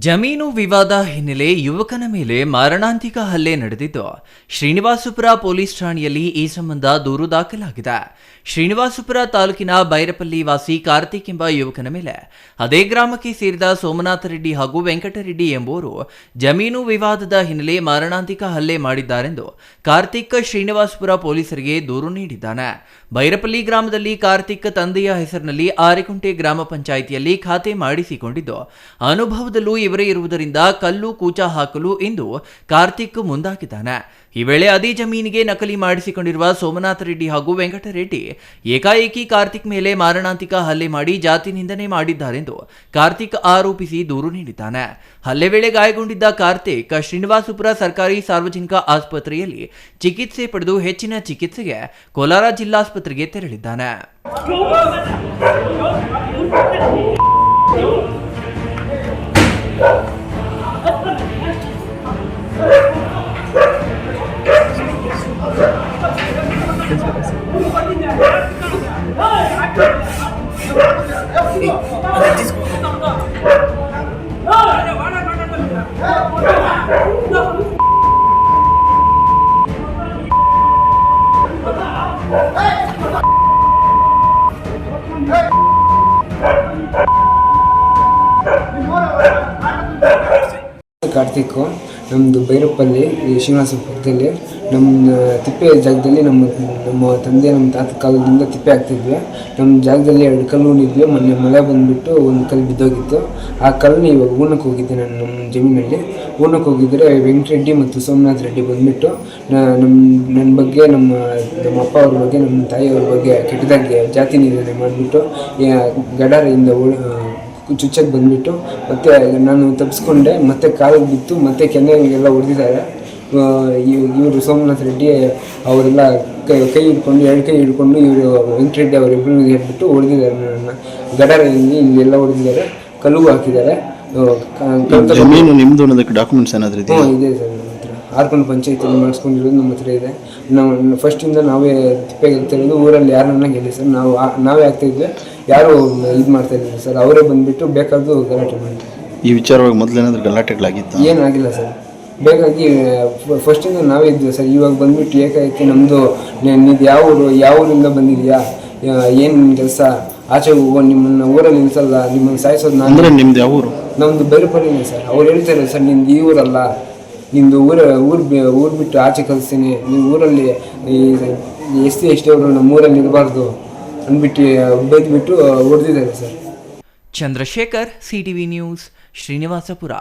ಜಮೀನು ವಿವಾದ ಹಿನ್ನೆಲೆ ಯುವಕನ ಮೇಲೆ ಮಾರಣಾಂತಿಕ ಹಲ್ಲೆ ನಡೆದಿದ್ದು, ಶ್ರೀನಿವಾಸಪುರ ಪೊಲೀಸ್ ಠಾಣೆಯಲ್ಲಿ ಈ ಸಂಬಂಧ ದೂರು ದಾಖಲಾಗಿದೆ. ಶ್ರೀನಿವಾಸಪುರ ತಾಲೂಕಿನ ಬೈರಪಲ್ಲಿ ವಾಸಿ ಕಾರ್ತಿಕ್ ಎಂಬ ಯುವಕನ ಮೇಲೆ ಅದೇ ಗ್ರಾಮಕ್ಕೆ ಸೇರಿದ ಸೋಮನಾಥ ರೆಡ್ಡಿ ಹಾಗೂ ವೆಂಕಟರೆಡ್ಡಿ ಎಂಬುವರು ಜಮೀನು ವಿವಾದದ ಹಿನ್ನೆಲೆ ಮಾರಣಾಂತಿಕ ಹಲ್ಲೆ ಮಾಡಿದ್ದಾರೆಂದು ಕಾರ್ತಿಕ್ ಶ್ರೀನಿವಾಸಪುರ ಪೊಲೀಸರಿಗೆ ದೂರು ನೀಡಿದ್ದಾನೆ. ಬೈರಪಲ್ಲಿ ಗ್ರಾಮದಲ್ಲಿ ಕಾರ್ತಿಕ್ ತಂದೆಯ ಹೆಸರಿನಲ್ಲಿ ಆರೆಕುಂಟೆ ಗ್ರಾಮ ಪಂಚಾಯಿತಿಯಲ್ಲಿ ಖಾತೆ ಮಾಡಿಸಿಕೊಂಡಿದ್ದು, ಅನುಭವದಲ್ಲೂ ಇವರೇ ಇರುವುದರಿಂದ ಕಲ್ಲು ಕೂಚ ಹಾಕಲು ಇಂದು ಕಾರ್ತಿಕ್ ಮುಂದಾಗಿದ್ದಾನೆ. ಈ ವೇಳೆ ಅದೇ ಜಮೀನಿಗೆ ನಕಲಿ ಮಾಡಿಸಿಕೊಂಡಿರುವ ಸೋಮನಾಥ ರೆಡ್ಡಿ ಹಾಗೂ ವೆಂಕಟರೆಡ್ಡಿ ಏಕಾಏಕಿ ಕಾರ್ತಿಕ್ ಮೇಲೆ ಮಾರಣಾಂತಿಕ ಹಲ್ಲೆ ಮಾಡಿ ಜಾತಿ ನಿಂದನೆ ಮಾಡಿದ್ದಾರೆಂದು ಕಾರ್ತಿಕ್ ಆರೋಪಿಸಿ ದೂರು ನೀಡಿದ್ದಾನೆ. ಹಲ್ಲೆ ವೇಳೆ ಗಾಯಗೊಂಡಿದ್ದ ಕಾರ್ತಿಕ್ ಶ್ರೀನಿವಾಸಪುರ ಸರ್ಕಾರಿ ಸಾರ್ವಜನಿಕ ಆಸ್ಪತ್ರೆಯಲ್ಲಿ ಚಿಕಿತ್ಸೆ ಪಡೆದು ಹೆಚ್ಚಿನ ಚಿಕಿತ್ಸೆಗೆ ಕೋಲಾರ ಜಿಲ್ಲಾಸ್ಪತ್ರೆಗೆ ತೆರಳಿದ್ದಾನೆ. ಕಾರ್ತಿಕ್ ನಮ್ಮದು ಬೈರಪ್ಪಲ್ಲಿ ಶ್ರೀನಿವಾಸಪುರದಲ್ಲಿ ನಮ್ಮ ತಿಪ್ಪೆ ಜಾಗದಲ್ಲಿ ನಮ್ಮ ತಂದೆ ನಮ್ಮ ತಾತ ಕಾಲದಿಂದ ತಿಪ್ಪೆ ಆಗ್ತಿದ್ವಿ. ನಮ್ಮ ಜಾಗದಲ್ಲಿ 2 ಕಲ್ಲು ಉಳಿದ್ವಿ. ಮೊನ್ನೆ ಮಳೆ ಬಂದುಬಿಟ್ಟು ಒಂದು ಕಲ್ಲು ಬಿದ್ದೋಗಿತ್ತು. ಆ ಕಲ್ಲನ್ನ ಇವಾಗ ಊರ್ನಕ್ಕೆ ಹೋಗಿದ್ದೆ ನಾನು ನಮ್ಮ ಜಮೀನಲ್ಲಿ. ಊರ್ನಕ್ಕೆ ಹೋಗಿದ್ದರೆ ವೆಂಕಟರೆಡ್ಡಿ ಮತ್ತು ಸೋಮನಾಥ ರೆಡ್ಡಿ ಬಂದುಬಿಟ್ಟು ನನ್ನ ಬಗ್ಗೆ ನಮ್ಮ ಅಪ್ಪ ಅವ್ರ ಬಗ್ಗೆ ನಮ್ಮ ತಾಯಿಯವ್ರ ಬಗ್ಗೆ ಕೆಟ್ಟದಾಗಿ ಜಾತಿ ನಿಂದನೆ ಮಾಡಿಬಿಟ್ಟು ಗಡಾರೆಯಿಂದ ಚುಚ್ಚಕ್ಕೆ ಬಂದುಬಿಟ್ಟು ಮತ್ತೆ ನಾನು ತಪ್ಪಿಸ್ಕೊಂಡೆ. ಮತ್ತೆ ಕಾಲಿಗೆ ಬಿತ್ತು, ಮತ್ತೆ ಕೆನ್ನೆಗೆಲ್ಲ ಹೊಡೆದಿದ್ದಾರೆ. ಇವರು ಸೋಮನಾಥ ರೆಡ್ಡಿ ಅವರೆಲ್ಲ ಕೈ ಹಿಡ್ಕೊಂಡು 2 ಕೈ ಹಿಡ್ಕೊಂಡು ಇವರು ವೆಂಕಟರೆಡ್ಡಿ ಅವರಿಬ್ಬರು ಹೇಳ್ಬಿಟ್ಟು ಹೊಡೆದಿದ್ದಾರೆ. ನನ್ನ ಗಡಾರಲ್ಲಿ ಇಲ್ಲೆಲ್ಲ ಹೊಡೆದಿದ್ದಾರೆ, ಕಲ್ಲುಗೂ ಹಾಕಿದ್ದಾರೆ. ಜಮೀನು ನಿಮ್ಮದು ಅನ್ನೋದಕ್ಕೆ ಡಾಕ್ಯುಮೆಂಟ್ಸ್ ಏನಾದರೂ ಇದೆ? ಇದೆ ಸರ್, ನಮ್ಮ ಹತ್ರ ಆರ್ಕೊಂಡು ಪಂಚಾಯತಿಯಲ್ಲಿ ಮಾಡಿಸ್ಕೊಂಡಿರೋದು ನಮ್ಮ ಹತ್ರ ಇದೆ. ನಾವು ಫಸ್ಟಿಂದ ನಾವೇ ತಿಪ್ಪೆಗೆ ಆಗ್ತಾಯಿರೋದು. ಊರಲ್ಲಿ ಯಾರನ್ನ ಗೆಲ್ಲಿ ಸರ್, ನಾವೇ ಆಗ್ತಾಯಿದ್ವಿ, ಯಾರು ಇದು ಮಾಡ್ತಾ ಇದ್ದೀವಿ ಸರ್. ಅವರೇ ಬಂದುಬಿಟ್ಟು ಬೇಕಾದ್ದು ಗಲಾಟೆ ಮಾಡಿದ್ರು. ಈ ವಿಚಾರವಾಗಿ ಮೊದಲೇನಾದ್ರೂ ಗಲಾಟೆಗಳಾಗಿತ್ತು? ಏನಾಗಿಲ್ಲ ಸರ್, ಬೇಕಾಗಿ ಫಸ್ಟಿಂದ ನಾವೇ ಇದ್ವಿ ಸರ್. ಇವಾಗ ಬಂದುಬಿಟ್ಟು ಏಕಾಏಕಿ ನಮ್ಮದು ಇದು ಯಾವ ಊರಿಂದ ಬಂದಿದೆಯಾ, ಏನು ನಿಮ್ಮ ಕೆಲಸ, ಆಚೆ ನಿಮ್ಮನ್ನು ಊರಲ್ಲಿ ನಿಲ್ಲಿಸಲ್ಲ, ನಿಮ್ಮನ್ನು ಸಾಯಿಸೋದು ನಾನು. ನಿಮ್ದು ಯಾವ ಊರು? ನಮ್ಮದು ಬೈರಪಲ್ಲಿನೇ ಸರ್. ಅವ್ರು ಹೇಳ್ತಾರೆ ಸರ್, ನಿಮ್ದು ಈ ಊರಲ್ಲ, ನಿಮ್ಮದು ಊರು ಬಿಟ್ಟು ಆಚೆ ಕಲಿಸ್ತೀನಿ, ನೀವು ಊರಲ್ಲಿ ಎಷ್ಟೇ ಅವರು ನಮ್ಮ ಊರಲ್ಲಿ ಇರಬಾರ್ದು ಅಂದ್ಬಿಟ್ಟು ಬೈದ್ಬಿಟ್ಟು ಹೊಡೆದಿದ್ದಾರೆ sir. Chandrashekar, CTV news, Srinivaspur.